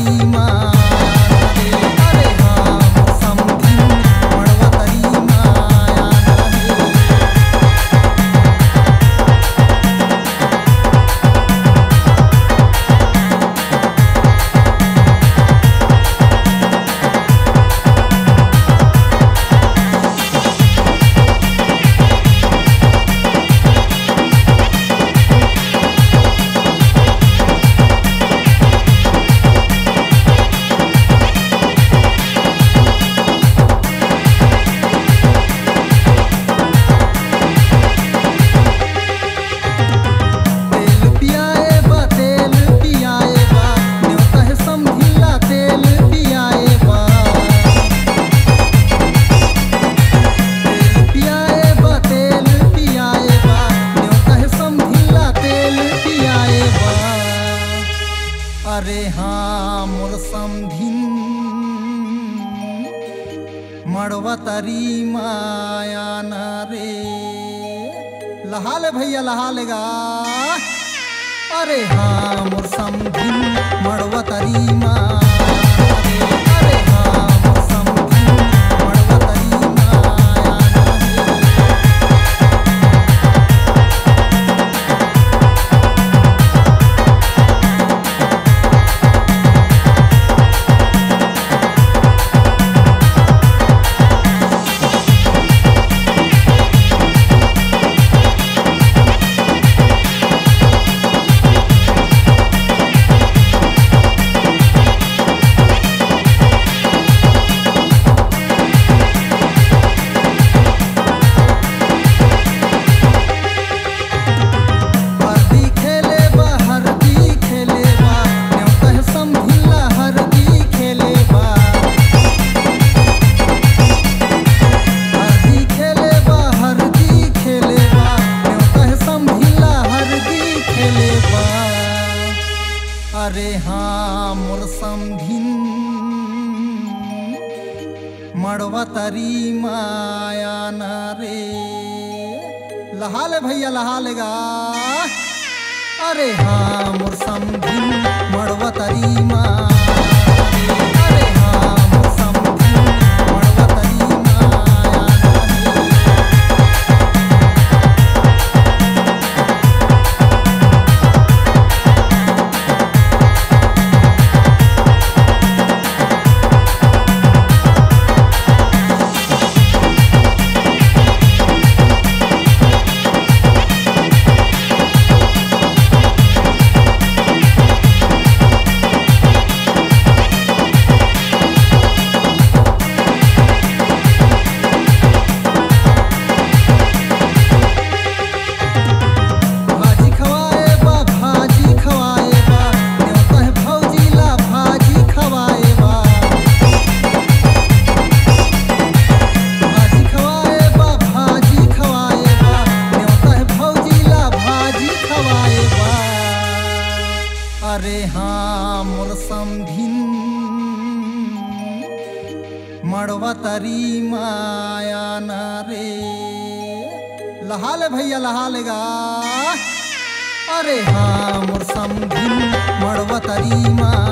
तरी माया रे। अरे हाँ मोर समधिन मड़वा तरी माया रे। अरे हाँ मोर समधिन मड़वा तरी माया न रे। लहा ले भैया लहा लेगा। अरे हाँ मोर समधिन मड़वा तरी माया रे। अरे हाँ मोर समधिन मड़वा तरी माया रे। अरे हाँ मोर समधिन मड़वा तरी माया न रे। लहा ले भैया लहा लेगा। अरे हाँ मोर समधिन मड़वा तरी माया रे। अरे हाँ मोर समधिन मड़वा तरी माया रे। अरे हाँ मोर समधिन मड़वा तरी माया न रे। लहा ले भैया लहा लेगा। अरे हाँ मोर समधिन मड़वा तरी माया